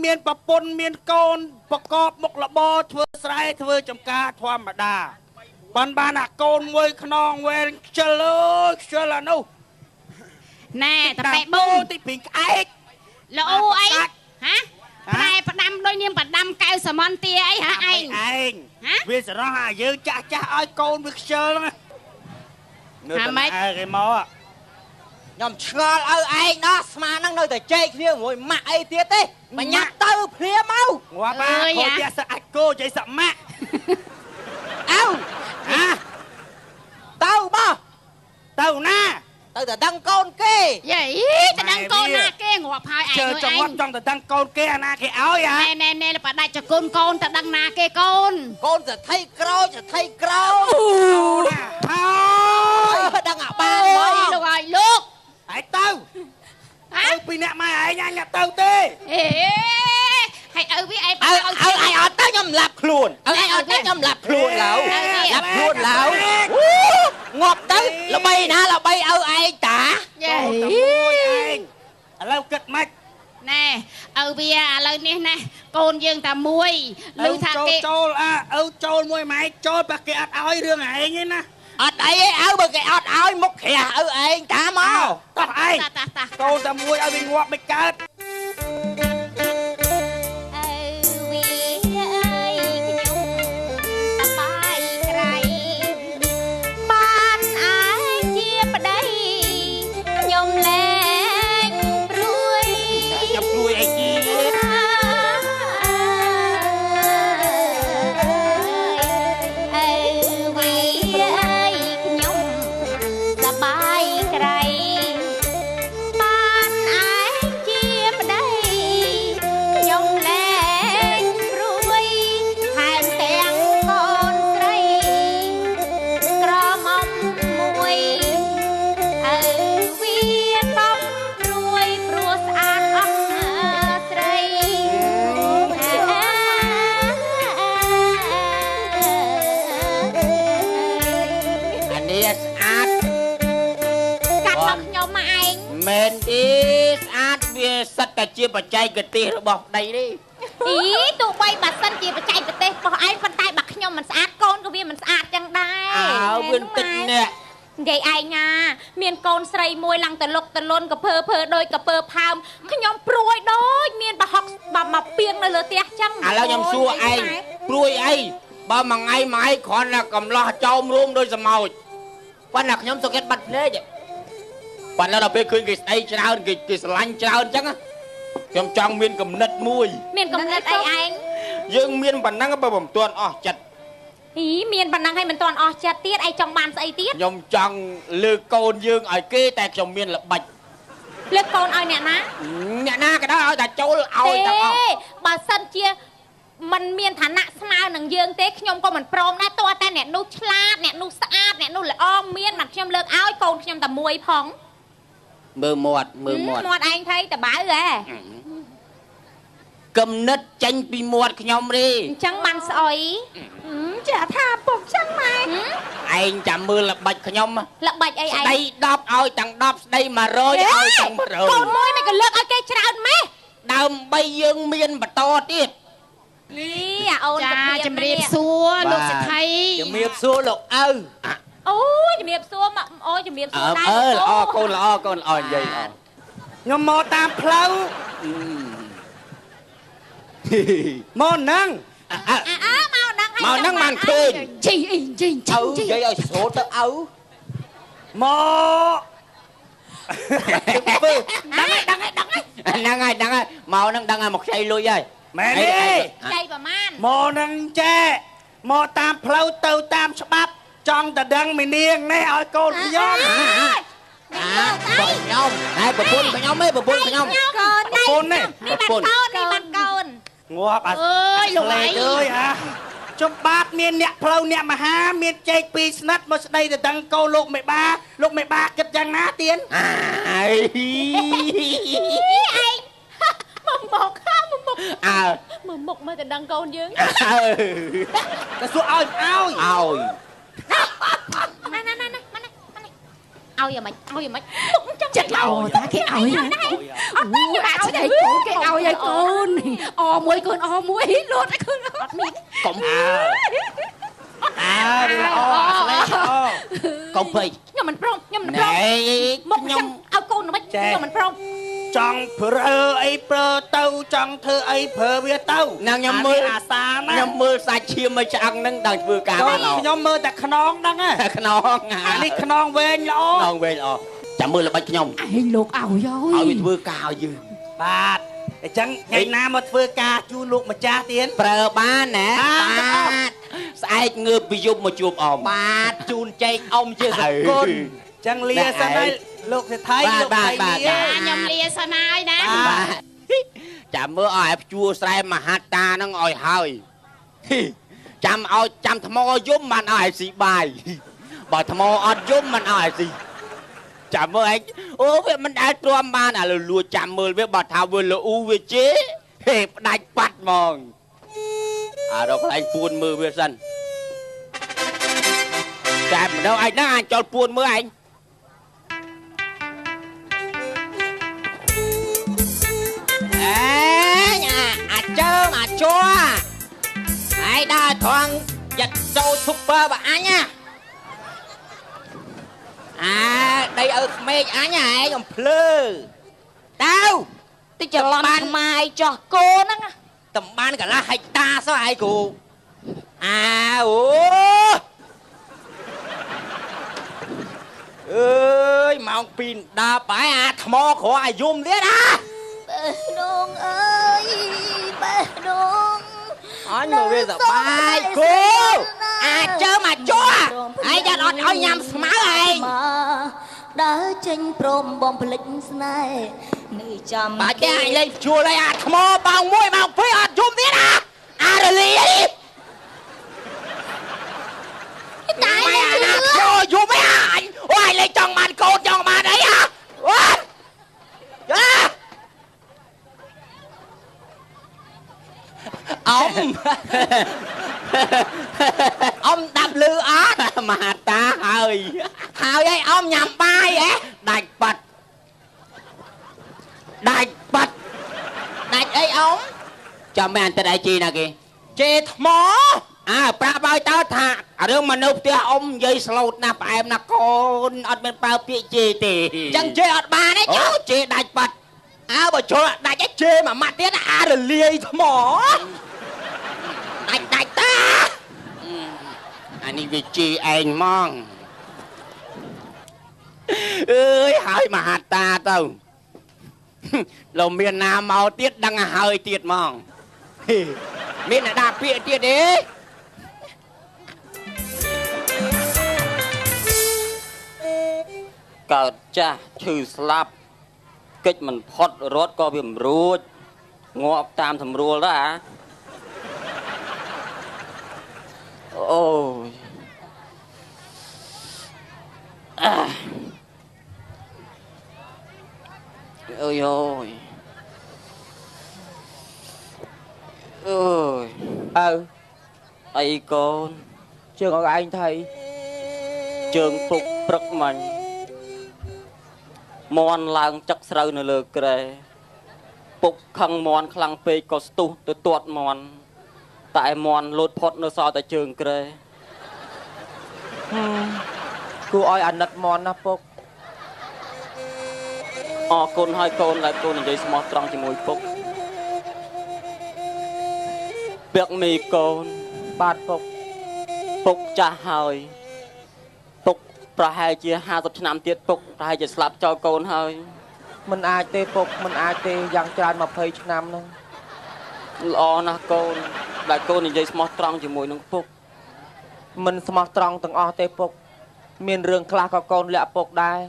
មានប្រពន្ធមានកូនប្រកបមុខរបរធ្វើស្រែធ្វើចំការធម្មតាបានអាកូនមួយខ្នងវែងខ្ជិលអើយខ្ជិលអានោះណែតាប៉ែប៊ូតិចពីក្អែកល្អអីហ៎តែផ្ដាំដូចនាងផ្ដាំកៅសមន្តាអីហ៎ឯងវាសរោះអាយើងចាស់ឲ្យកូនវាខ្ជិលហ្នឹងនៅតែគេមកខ្ញុំឆ្ងល់ឲ្យឯងណោះស្មាហ្នឹងនៅតែជែកគ្នាមួយម៉ាក់អីទៀតទេបញ្ញាប់ទៅភ្លាមមកងាប់បាទខូចសអាចគោចៃសម៉ាក់អៅទៅបោះទៅណាទៅតែដឹងកូនគេយេតែដឹងកូនណាគេងាប់ហើយឯងចង្វាត់ចង់តែដឹងកូនគេអាណាគេឲ្យណែបដាច់ចកូនកូនតែដឹងណាគេកូនសទ្ធិក្រោយហើយដឹងអាបានមកលោកឲ្យលោកហើយទៅពីអ្នកម៉ែឯងញ៉ាំទៅទេហើយឪវាឯងឲ្យអត់ទៅខ្ញុំលាប់ខ្លួនឲ្យឯងអត់ទៅខ្ញុំលាប់ខ្លួនឡើយងាប់ទៅល្បីណាល្បីឲ្យឯងតាយេឥឡូវគិតម៉េចណែឪវាឥឡូវនេះណាកូនយើងតែមួយឮថាគេចូលចូលមួយម៉ែចូលបើគេអត់ឲ្យរឿងឯងទេណាអត់អីទេឪបើគេអត់ឲ្យមុខក្រាស់ឪឯងតាមកតោះឯងកូនតែមួយឲ្យវាងាប់មិនកើតមែនទេស្អាតវាសិតតែជាបច្ចេកទេសរបស់ប្តីនេះទោះបីបើសិនជាបច្ចេកទេសរបស់ឯងប៉ុន្តែបើខ្ញុំមិនស្អាតកូនក៏វាមិនស្អាតចឹងដែរវាតិចនេះនិយាយឯងណាមានកូនស្រីមួយឡើងតលុកតលុនកពើដូចកពើផើមខ្ញុំព្រួយដូចមានប្រហុកមកពីងនៅលើផ្ទះចឹងឥឡូវខ្ញុំសួរឯងព្រួយអីបើមួយថ្ងៃគ្រាន់តែកំឡោះចោមរួមដោយសមោចប៉ុន្តែខ្ញុំសង្កេតបាត់ភ្នែកប៉ុន្តែដល់ពេលឃើញគេស្អីច្រើនគេស្រឡាញ់ច្រើនអញ្ចឹងខ្ញុំចង់មានគំនិតមួយមានគំនិតអីឯងយើងមានប៉ុណ្ណឹងបើមិនទាន់អស់ចិត្តមានប៉ុណ្ណឹងហើយមិនទាន់អស់ចិត្តទៀតឯងចង់បានស្អីទៀតខ្ញុំចង់លើកកូនយើងឲ្យគេតែខ្ញុំមានល្បិចលើកកូនឲ្យអ្នកណាក៏ដោយឲ្យតែចូលឲ្យទាំងអស់បើសិនជាมันមានឋានៈស្មើនឹងយើងទេខ្ញុំក៏មិនព្រមដែរតើតែអ្នកនោះឆ្លាតអ្នកនោះស្អាតអ្នកនោះល្អមានមកខ្ញុំលើកឲ្យកូនខ្ញុំតែមួយផងមើលមាត់មាត់ឯងថៃតបើហ៎គំនិតចេញពីមាត់ខ្ញុំទេអញ្ចឹងបានស្អុយចាថាពុកចឹងម៉ែឯងចាំមើលល្បិចខ្ញុំល្បិចអីឯងស្ដី10ឲ្យទាំង10ស្ដី100ឲ្យទាំង100កូនមួយមិនក៏លើកឲ្យគេច្រើនម៉េះដើម្បីយើងមានបន្តទៀតនេះអូនចាជំរាបសួរលោកសិទ្ធិជំរាបសួរលោកឪអូយជំរាបសួរអូយជំរាបសួរដែរល្អកូនល្អនិយាយល្អខ្ញុំមកតាមផ្លូវមកហ្នឹងមកហ្នឹងបានឃើញជីអីជីនិយាយឲ្យស្រួលទៅឪមកដឹងហើយមកហ្នឹងដឹងហើយមកខ្ចីលុយហើយមែនទេខ្ចីប្រមាណមកហ្នឹងចេះមកតាមផ្លូវទៅតាមច្បាប់ចង់តែដឹងមីនាងនេះឲ្យកូនខ្ញុំខ្ញុំហើយប្រពន្ធខ្ញុំឯងប្រពន្ធខ្ញុំប្រពន្ធនេះបានកូនងាប់អើយលោកឯងអើយចំបាត់មានអ្នកផ្លូវអ្នកមហាមានចេកពីស្និតមកស្ដីទៅដឹងកូនលោកមេបាគិតយ៉ាងណាទៀនអើយឯងមកមុខមើលទៅដឹងកូនយើងតែសួរឲ្យណាឲ្យយ៉ាងម៉េចមុខចឹង ចិត្តល្អតាគេឲ្យអាចស្ដីកូនគេឲ្យឲ្យកូនអមួយកូនអមួយលូតឲ្យខ្លួនអត់មានក ុំល្អកុំពេក ខ្ញុំមិនព្រមខ្ញុំមិនព្រមមកខ្ញុំឲ្យកូនមិនខ្ញុំមិនព្រម ចង់ប្រើអីប្រើទៅចង់ធ្វើអីប្រើវាទៅ ណាខ្ញុំមើល អាសាណា ខ្ញុំមើលសាច់ឈាមមកឆ្អឹងហ្នឹងដល់ធ្វើការបានល្អ ខ្ញុំមើលតែខ្នងហ្នឹង ខ្នង អានេះខ្នងវែងល្អ ខ្នងវែងល្អចាំមើលល្បិចខ្ញុំ ឯងលោកឲ្យ ឲ្យវាធ្វើការឲ្យយើង បាទអញ្ចឹងថ្ងៃណាមកធ្វើការជូនលោកម្ចាស់ទៀត ប្រើបានណាបាទស្អែកងើបពីយប់មកជួបអមបាទជូនចែកអមជាសគុណ អញ្ចឹងលាសិនហើយលោកសេដ្ឋីលោកថៃលា ខ្ញុំលាសិនហើយណា បាទចាំមើលឲ្យព្យួរស្រែមហាតាហ្នឹងឲ្យហើយចាំឲ្យចាំថ្មយំមិនឲ្យស៊ីបាយបើថ្មអត់យំមិនឲ្យស៊ីចាំមើលឯងអូវាមិនដែលទ្រាំបានឥឡូវលួចចាំមើលវាបើថាវាលូវាជេហេផ្ដាច់បាត់ហ្មងអារកខ្លែងពួនមើលវាសិនតែម្ដងឯងហ្នឹងអាចចូលពួនមើលឯងអាចើមអាចជួហើយដើរត្រង់ចិត្តចូល super បើអញណាដីឲ្យក្មេកអញឯងអំភ្លើទៅតិចច្រឡំម៉ាយចោះគោហ្នឹងតំបានកន្លះហិកតាសោះឯងគ្រូអូអើយម៉ោង2 10ហើយអាថ្មក្រឲ្យយំទៀតណា បេះដូងអើយបេះដូង អញមកវាសបាយគូអាចជើមកជួឯងយ៉ាត់អត់ឲ្យញ៉ាំស្មៅឯង ដើរចេញព្រមបំភ្លេចស្នេហ៍នេះចាំ បាច់ទេឯងលេងជួលឯងអាថ្មប៉ោង1ម៉ោង2អត់យំទៀតណាអារលីអីតែអាណាចូលយំឯងអូយលេងចង់បានកូនចង់បានអីហ៎អូយអមដាប់លឺអត់មហាតាហើយអីអមញ៉ាំបាយហ៎ដាច់បាត់ដាច់អីអមចាំមែនតែដៃជីណាគេជេថ្មប្រាប់ឲ្យតើថារឿងមនុស្សផ្ទះអមនិយាយស្លូតណាស់ផ្អែមណាស់កូនអត់មានប្រើពាក្យជេទេចឹងជេអត់បានទេចុះជេដាច់បាត់បើជល់ដាច់ជេមួយម៉ាត់ទៀតអារលាយថ្មដាច់តាអានេះវាជីឯងហ្មងអើយហើយមហាតាទៅលោកមានណាមកទៀតដឹងហើយទៀតហ្មងមានអ្នកដាក់ពាក្យទៀតទេកើតចាស់ឈឺស្លាប់កិច្ចមិនផុតរត់ក៏វាមិនរួចងាប់តាមសម្រួលដែរអូយអូយអីកូនជើងឲ្យឯងថៃជើងពុកព្រឹកមាញ់មន់ឡើងចឹកស្រូវនៅលើក្រែពុកខឹងមន់ខ្លាំងពេកក៏ស្ទុះទៅទាត់មន់តែមន់លោតផុតនៅសល់តែជើងក្រែគួរឲ្យអាណិតមន់ណាពុកអរគុណហើយកូនដែលកូននិយាយស្មោះត្រង់ជាមួយពុកពាក់មីកូនបាទពុកចាស់ហើយពុកប្រហែលជា50ឆ្នាំទៀតពុកប្រហែលជាស្លាប់ចោលកូនហើយមិនអាចទេពុកមិនអាចទេយ៉ាងច្រើន20ឆ្នាំហ្នឹងល្អណាស់កូនដែលកូននិយាយស្មោះត្រង់ជាមួយនឹងពុកមិនស្មោះត្រង់ទាំងអស់ទេពុកមានរឿងខ្លះក៏កូនលាក់ពុកដែរ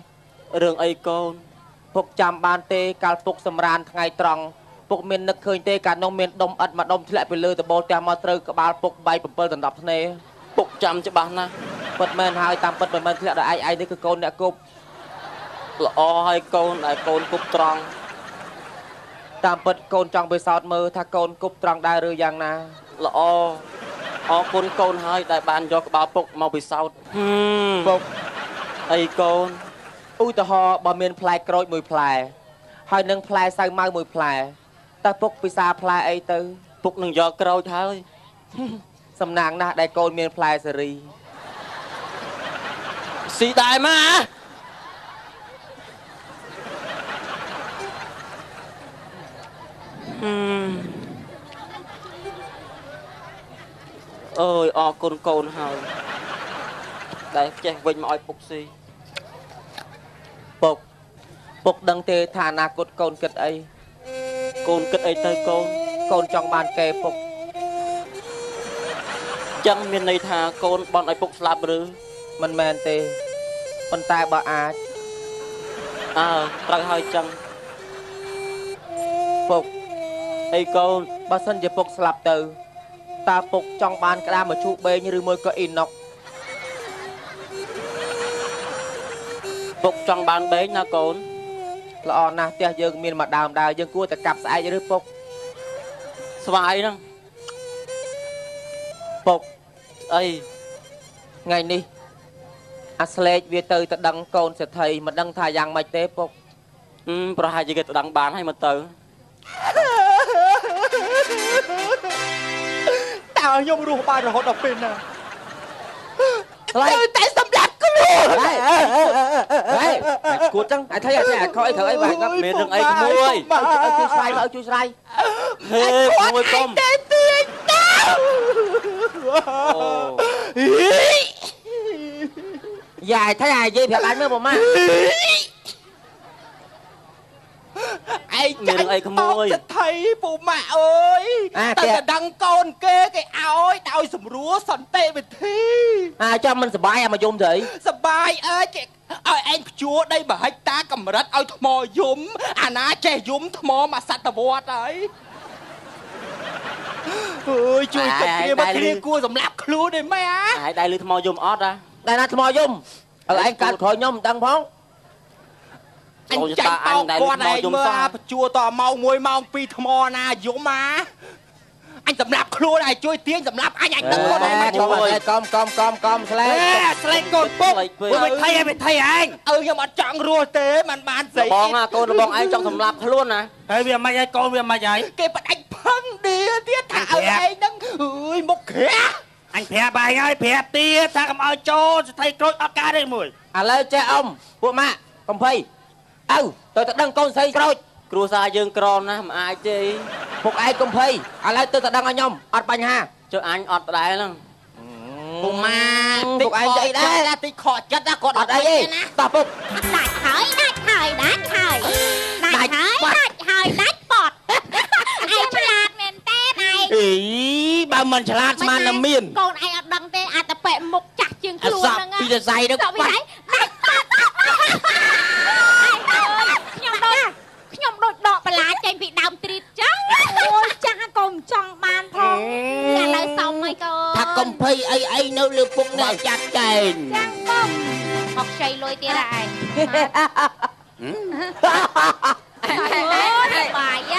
រឿងអីកូនពុកចាំបានទេកាលពុកសម្រានថ្ងៃត្រង់ពុកមាននឹកឃើញទេកាលនោះមានដុំឥតមួយដុំធ្លាក់ពីលើដបូលផ្ទះមកត្រូវក្បាលពុកបែក7ដណ្ដប់ភ្នែពុកចាំច្បាស់ណាស់ពិតមែនហើយតាមពិតមិនមែនធ្លាក់ដល់ឯងទេគឺកូនអ្នកគប់ល្អហើយកូនដែលកូនគប់ត្រង់តាមពិតកូនចង់ពិសោធន៍មើលថាកូនគប់ត្រង់ដែរឬយ៉ាងណាល្អអរគុណកូនហើយដែលបានយកក្បាលពុកមកពិសោធន៍ពុកអីកូន ឧទាហរណ៍បើមានផ្លែក្រូចមួយផ្លែហើយនឹងផ្លែសាវម៉ាវមួយផ្លែតើពុកពិសាផ្លែអីទៅពុកនឹងយកក្រូចហើយសំណាងណាស់ដែលកូនមានផ្លែសេរីស៊ីដែរម៉ាអើយអរគុណកូនហើយដែលចេះវិញមកឲ្យពុកស៊ីពុកដឹងទេថាអនាគតកូនគិតអីកូនគិតអីទៅកូនចង់បានគេពុកចឹងមានន័យថាកូនបន់ឲ្យពុកស្លាប់ឬមិនមែនទេប៉ុន្តែបើអាចត្រូវហើយចឹងពុកអីកូនបើសិនជាពុកស្លាប់ទៅតើពុកចង់បានក្តាមជូបេងឬមួយក៏អ៊ីណុកពុកចង់បានបេងណាកូនល្អណាស់ផ្ទះយើងមានមួយដើមដើរយើងគួរតែកាប់ស្អែកឬពុកស្វាយហ្នឹងពុកអីថ្ងៃនេះអាស្លេកវាទៅដឹងកូនសេដ្ឋីមិនដឹងថាយ៉ាងម៉េចទេពុកប្រហែលជាគេទៅដឹងបានហើយមកទៅតើខ្ញុំរស់បានរហូតដល់ពេលណាទៅតែសម្រាប់ខ្លួនហេគួតចឹងអាថៃអាខអីត្រូវអីបាទមានរឿងអីក្មួយជួយស្រាយជួយស្រាយហេក្មួយកុំតែទៀងទៅយាយថៃអាយាយប្រាប់បានមើលបងម៉ាឯងមានរឿងអីក្មួយស្ថិពូម៉ាក់អើយតែដឹងកូនគេឲ្យដោយសម្រួលសន្តិវិធីចាំមិនសបាយអាមកយំទៅអីសបាយអើយគេឲ្យឯងព្យួរដី1ហិកតាកម្រិតឲ្យថ្មយំអាណាចេះយំថ្មមួយសតវត្សហើយអើយជួយគិតគ្នាមកគ្នាគួរសម្លាប់ខ្លួនទេម៉ែហើយដៃលឺថ្មយំអត់ដែរណាថ្មយំឲ្យឯងកាត់ក្រោយខ្ញុំមិនដឹងផងអញចាញ់បោកគាត់ឯងមើលបញ្ជួតម៉ោង1ម៉ោង2ថ្មណាយំអញសម្លាប់ខ្លួនឯងជួយទាញសម្លាប់អញដឹងខ្លួនឯងមកជួយកុំស្លេកកូនពុកវិធីឯងខ្ញុំអត់ចង់រស់ទេមិនបានស្អីបងកូនរបស់ឯងចង់សម្លាប់ខ្លួនណាហើយវាមិនឲ្យកូនវាមិនឲ្យគេបដិចផឹងឌីទៀតថាឲ្យឯងហ្នឹងអើយមុខក្រាស់អញប្រាប់ឯងហើយប្រាប់ទៀតថាកុំឲ្យចូលស្ថិក្រូចអត់ការទេមួយឥឡូវចេះអ៊ំពួកម៉ាក់កំភៃទៅដឹងកូនស្រីក្រូចគ្រួសារយើងក្រណាស់មិនអាចទេពុកឯងកំភៃឥឡូវទៅដឹងឲ្យខ្ញុំអត់បញ្ហាចុះអញអត់ដែរហ្នឹងពុកម៉ាពុកឯងស្អីដែរតិចខកចិត្តណាគាត់អត់អីទេតោះពុកដាច់ហើយដាច់ហើយដាច់ហើយដាច់ពតឯងឆ្លាតមែនទេឯងអីបើមិនឆ្លាតស្មានតែមានកូនឯងអត់ដឹងទេអាចតែប៉ែមុខចាស់ជាងខ្លួនហ្នឹងពីសរសៃទៅបាត់ខ្ញុំដូចដកបន្លាចេញពីដើមទ្រីតចឹងអូយចាស់កុំចង់បានផងឥឡូវសមហើយកូនថាកំភៃអីនៅលើពុកអ្នកចាត់ចែងចឹងកុំអកខ្ចីលុយទៀតឯងអូយបាយ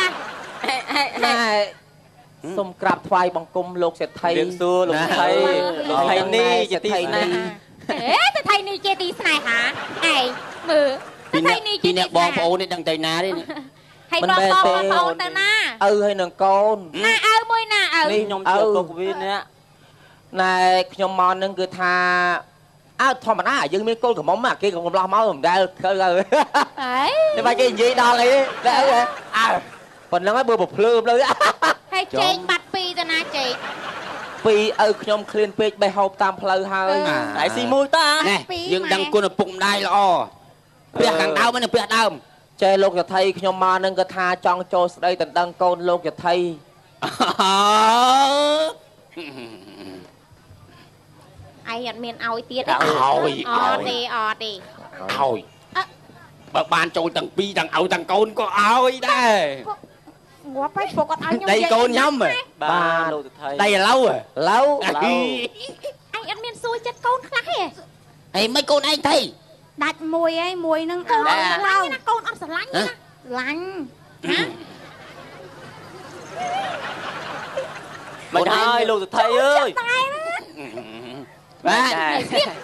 សូមក្រាបថ្វាយបង្គំលោកសេដ្ឋីលោកសួរលោកសេដ្ឋីនេះជាទីស្នេហាសេដ្ឋីនេះជាទីស្នេហាឯងមើលពីអ្នកបងប្អូននេះដឹងទៅណាទេហើយបងប្អូនទៅណាហើយនឹងកូនណាមួយណានេះខ្ញុំជួបកូនវានេះណែខ្ញុំមកនឹងគឺថាធម្មតាយើងមានកូនកំមុំគេកំឡោះមកមិនដែលឃើញហើយតែបើគេនិយាយដល់អីតែប៉ុណ្្នឹងហើយបើប្រភ្លើមលើហើយចេញបាត់ពីទៅណាចេញពីឪខ្ញុំឃ្លានពេកបេះហូបតាមផ្លូវហើយតែស៊ីមួយតាយើងដឹងគុណឪពុកម្ដាយល្អផ្ទះខាងដើមនិងផ្ទះដើមចេះលោកយថៃខ្ញុំមកនឹងក៏ថាចង់ចូលស្ដីដណ្ដឹងកូនលោកយថៃឯងអត់មានឲ្យទៀតទេអត់ទេឲ្យបើបានចូលទាំងពីរទាំងឲ្យទាំងកូនក៏ឲ្យដែរងាប់ហើយពុកអត់ឲ្យខ្ញុំដៃកូនខ្ញុំបាទលោកយថៃដៃឥឡូវឯងអត់មានសួរចិត្តកូនខ្លះទេអីមិនកូនឯងថៃដាច់មួយហ្នឹងកូនអត់ស្រឡាញ់ណាកូនអត់ស្រឡាញ់ណាឡាញ់ណាមិនហើយលោកសថៃអើយ បាទ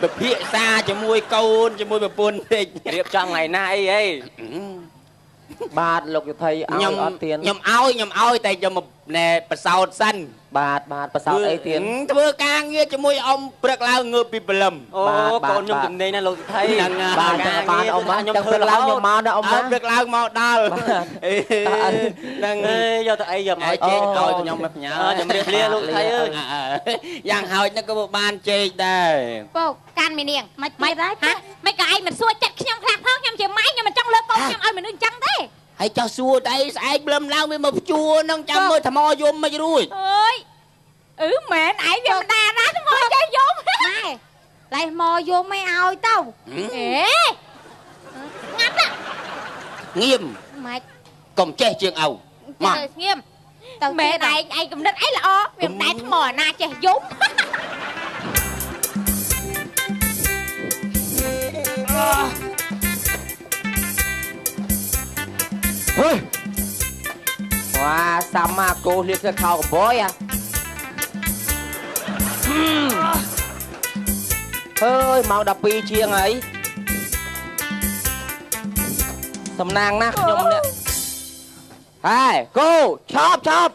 ពិភាក្សាជាមួយកូនជាមួយប្រពន្ធពេក រៀបចំថ្ងៃណាអីហីបាទលោកយុទ្ធ័យឲ្យអត់ទៀន ខ្ញុំឲ្យតែខ្ញុំណែប្រសោតសិន បាទប្រសោតអីទៀន ធ្វើការងារជាមួយអ៊ំព្រឹកឡើងងើបពីព្រលឹម អូកូនខ្ញុំជំនាញណាលោកយុទ្ធ័យបាទបាទអ៊ំខ្ញុំធ្វើឡើងខ្ញុំមកណាអ៊ំណា ព្រឹកឡើងមកដល់ហ្នឹងយកទៅអីយកមកជែកឲ្យខ្ញុំមកផ្ញើជំរាបលាលោកយុទ្ធ័យអើយ យ៉ាងហោចហ្នឹងក៏បានជែកដែរ ពកកាន់មីនាងមិនដែរហ៎មិនក៏ឯងមិនសួរចិត្តខ្ញុំខ្លះផងខ្ញុំជាម៉ែខ្ញុំមិនចង់លើកកូនខ្ញុំឲ្យមនុស្សអញ្ចឹងទេ ហើយចោះសួរតែអីស្អែកព្រលឹមឡើងវាមកព្យួរហ្នឹងចាំមើលថ្មយំមិនរួច អើយមែនឯងវាមិនដាណាថ្មចេះយំម៉ែឡៃមកយំមិនឲ្យទៅអេងាប់ណា ងៀម ម៉េច កុំចេះជាងអៅមក ស្ងៀមទៅមែនឯងកំណត់អីល្អវាមិនដែរថ្មណាចេះយំ ហេវ៉ាសាមាគោលៀបទៅខោកបយហ៎ហើយម៉ោង12ជាងហើយសំណាងណាស់ខ្ញុំនេះហើយកូឆប់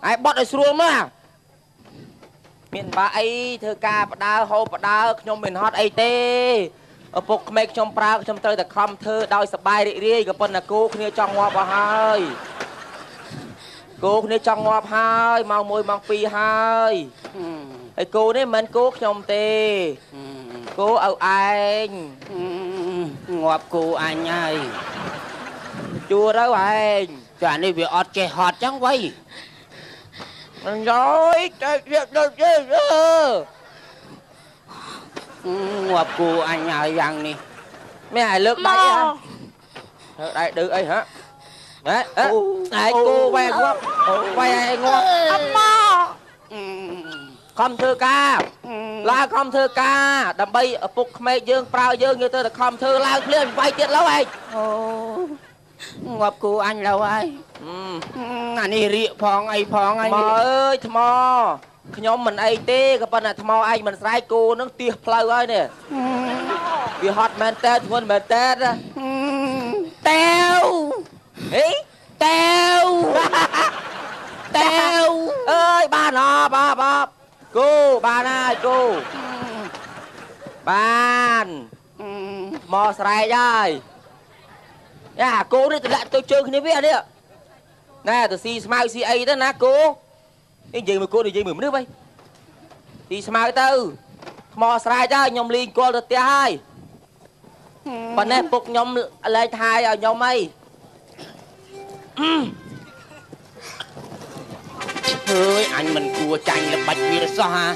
ហើយបត់ឲ្យស្រួលមើលមានបាក់អីធ្វើការបដើហូបបដើខ្ញុំមិនហត់អីទេឪពុកក្មេកខ្ញុំប្រើខ្ញុំត្រូវតែខំធ្វើដោយសប្បាយរីករាយក៏ប៉ុន្តែគោគ្នាចង់ងាប់អស់ហើយគោគ្នាចង់ងាប់ហើយម៉ោង1ម៉ោង2ហើយហើយគោនេះមិនមែនគោខ្ញុំទេគោឲ្យឯង ងាប់គូអញហើយ ជួទៅឯង ចានេះវាអត់ចេះហត់ចឹងវៃ មិនយកតែទៀតដល់ទេ ងាប់គូអញហើយយ៉ាងនេះ មែនឲ្យលើកដៃហ៎ដៃឌឺអីហ៎ហ៎ឯងគោវ៉ែងាប់វ៉ែឯងងាប់អត់មកខំធ្វើការឡើងខំធ្វើការដើម្បីឪពុកក្មេកយើងប្រើយើងទៅតែខំធ្វើឡើងភ្លាមវាយទៀតឡូវឯង ងាប់គូអញឡូវហើយអានេះរៀកផងអីផងហើយ មកអើយថ្មខ្ញុំមិនអីទេក៏ប៉ុន្តែថ្មឯងមិនស្រែកគោនឹងទៀសផ្លូវហើយនេះវាហត់មែនតើធ្ងន់មែនតើ តាវ ហេ តាវតាវ អើយបានអបគោបានហើយគោបានមកស្រែកហើយយ៉ាគោនេះទម្លាក់ទៅជើងគ្នាវានេះណែទៅស៊ីស្មៅស៊ីអីទៅណាគោនិយាយមួយគោនិយាយមួយមនុស្សវិញស៊ីស្មៅទៅថ្មស្រែកហើយខ្ញុំលីងគល់ទៅផ្ទះហើយប៉ុន្តែពុកខ្ញុំលែងថាយឲ្យខ្ញុំអី អើយអញមិនគួរចាញ់ល្បិចវាសោះហា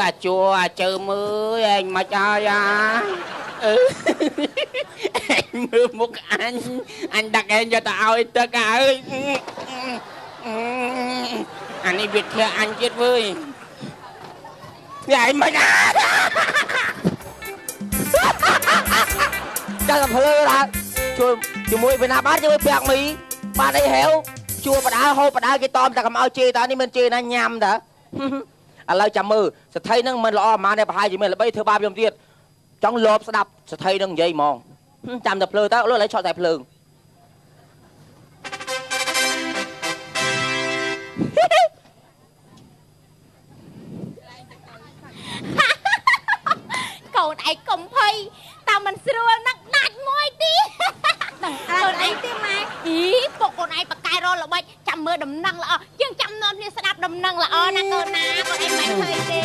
អាចជួអាចើមើលឯងមិនហើយឯងមើលមុខអញដាក់ឯងយកទៅឲ្យទឹកអើយអានេះវាធ្លាក់អញទៀតវើយវាឯងមិនអា ចាំតែភ្លើដែរជួយជាមួយវិណាបានជាមួយប្រាក់មីបានអីហេវជួបដៅហូបដៅគេតอมតែកុំឲ្យជេរតើនេះមិនជេរណាញ៉ាំតើឥឡូវចាំមើលសថីហ្នឹងមិនល្អប៉ុន្មានទេប្រហែលជាមានល្បីធ្វើបាបខ្ញុំទៀតចង់លបស្ដាប់សថីហ្នឹងនិយាយហ្មងចាំតែភ្លើទៅឥឡូវឆក់តែភ្លើង កូនឯងកុំភ័យតែមិនស្រួលណាស់ដាច់មួយទីកូនឯងទេម៉ែអីពុកកូនឯងបកកាយរល្បិចចាំមើលដំណឹងល្អជាងចាំនាំគ្នាស្ដាប់ដំណឹងល្អណាកូនណាកូនឯងមិនភ័យទេ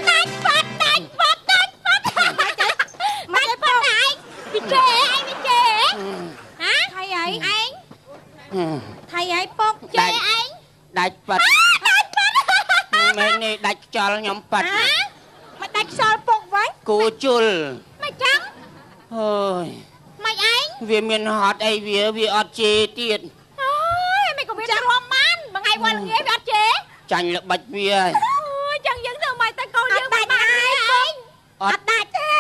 ដាច់ប៉ាត់ម៉ែពុកឯងវិជេឯងវិជេហ៎ថៃឯងថៃឯងពុកជេឯង ដាច់ប៉ាត់មែននេះដាច់ខ្យល់ខ្ញុំប៉ាត់ មិនដាច់ខ្យល់ពុកវិញ គូជុល មិនចឹង អើយ មិនឯង វាមានហត់អីវាអត់ជេរទៀត អូយមិនក៏វាទ្រាំបានមួយថ្ងៃវល់ងាយវាអត់ជេរ ចាញ់ល្បិចវាហើយ អូយចឹងយើងធ្វើម៉េចទៅកូនយើងមិនបានទេឯងអត់ដាច់ទេ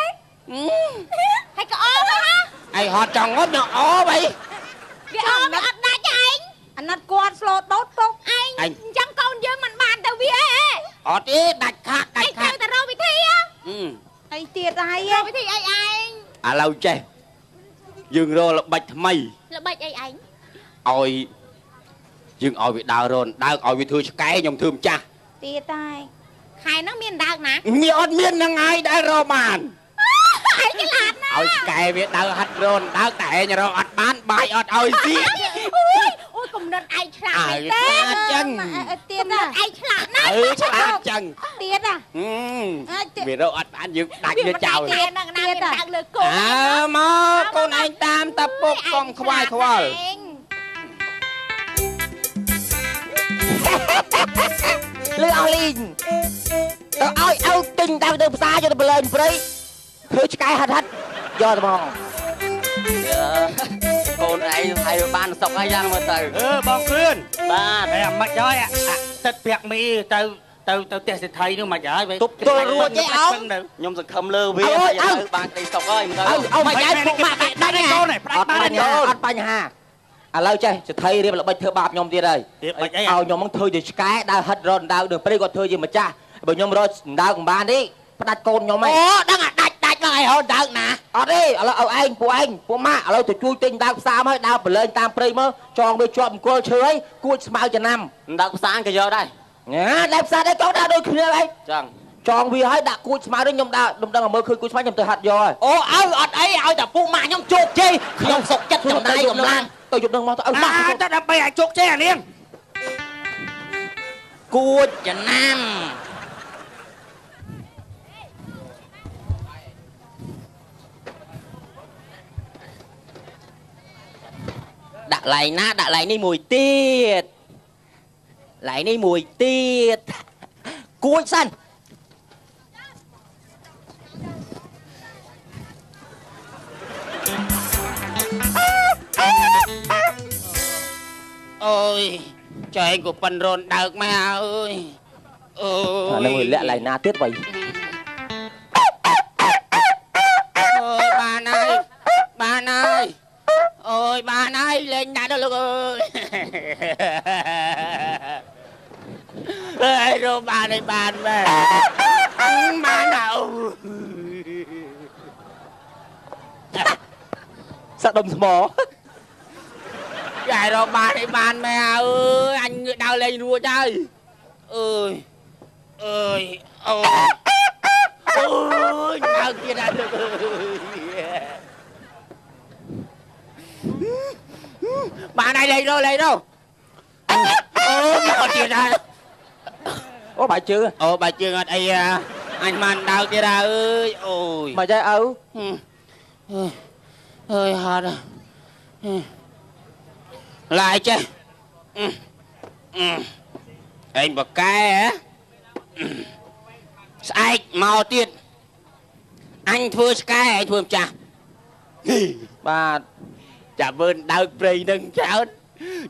ហើយក៏អមហ៎ អីហត់ចង់ងត់នឹងអបអី វាអមវាអត់ដាច់ឯងអាណិតគាត់ស្លូតដោតពុកឯងអញ្ចឹងកូនយើងមិនបានទៅវាអី អត់ទេដាច់ខាត់ អីទៀតហើយវិធីអីឯង ឥឡូវចេះយើងរកល្បិចថ្មី ល្បិចអីឯង ឲ្យយើងឲ្យវាដើររនដើរឲ្យវាធ្វើឆ្កែខ្ញុំធ្វើម្ចាស់ ទៀតហើយខែហ្នឹងមានដើកណា មានអត់មានហ្នឹងហើយដែលរកបាន ឯងឆ្លាតណាស់ ឲ្យឆ្កែវាដើរហាត់រនដើរតែឯងរកអត់បានបាយអត់ឲ្យស៊ី អូយកំណត់ឯងឆ្លាត អើ មែនទេ ឆ្លាតចឹង ទៀតណាឯងឆ្លាតណាស់ ឆ្លាតចឹង ទៀតណា វារកអត់បានយើងដាច់វាចោល ទៀតហ្នឹងណាមានដើកលើកូន មកកូនឯងតាមតាពុកកុំខ្វាយខ្វល់ លឺអស់លីងទៅឲ្យអោទិញតាមទៅផ្សារយកទៅបលែងព្រៃធ្វើឆ្កែហាត់យកទៅហ្មង កូនឯងហើយបានសុកហើយយ៉ាងមើលទៅ បងគ្រឿន បាទ តែអាមិនហើយទឹកប្រាក់មីទៅផ្ទះសេដ្ឋីនោះមិនហើយ ទប់ទល់រួចទេអោខ្ញុំសង្ឃឹមលើវាទៅបានក្តីសុកហើយមើលទៅ អោមិនអាចពុកម៉ាក់ដាច់កូនអត់បញ្ហាអត់បញ្ហាឥឡូវចេះសទ្ធិរៀបល្បិចធ្វើបាបខ្ញុំទៀតហើយឲ្យខ្ញុំមកធ្វើជាឆ្កែដើរហិតរត់ដៅđườngព្រៃគាត់ធ្វើជាម្ចាស់បើខ្ញុំរត់ដៅកំបានទេផ្ដាច់កូនខ្ញុំហីអូដឹងអាដាច់មកឲ្យហៅដៅណាអត់ទេឥឡូវឲ្យឯងពួកម៉ាក់ឥឡូវទៅជួយទិញដៅផ្សារមកដើរបលែងតាមព្រៃមកចងវាជាប់អង្គលឈើហើយគួចស្មៅចំណាំ ដើរផ្សារក៏យកដែរ ណាដើរផ្សារដែរកូនដើរដូចគ្នាហើយ ចឹង ចងវាឲ្យដាក់គួចស្មៅនេះខ្ញុំដើរដុំដឹងមើលឃើញគួចស្មៅខ្ញុំទៅហាត់យកហើយ អូឲ្យអត់អីឲ្យតែពួកម៉ាក់ខ្ញុំជោគជ័យខ្ញុំសុកចិត្តចំណាយកម្លាំង ទៅយប់នឹងមកទៅឲ្យម៉ាក់ ទៅដើម្បីឲ្យជោគជ័យអានាង គួចចំណាំដាក់ឡៃណាដាក់ឡៃនេះមួយទៀតឡៃនេះមួយទៀតគួចសិនអូយចែងក៏ប៉ិនរនដើកម៉ែអើយអូយ អានឹងវាលាក់ឡៃណាទៀតវៃ អូយបានហើយអូយបានហើយលេងដាក់ទៅលោកអើយអើយរកបានហើយបានមែនបានហើយ សាក់ដុំថ្ម chạy rồi bà đi bàn mẹ ơi anh đau lên rùa chơi ơi ơi ơi ơi đau kia đã được bà này lên đâu ôi bà chưa ra ô bà chưa bà chưa ở đây anh man đau kia ra ơi ôi mà chơi ấu ơi hot lại chứ anh bật cái á sai màu tiền anh thua cái anh thua chả bà chả vơn đau prey nâng cháu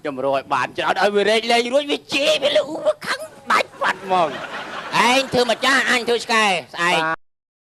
nhưng mà rồi bạn cháu đợi về đây lên rồi với chế với lũ khăn bạch mặt mong anh thưa mà cha anh thua cái sai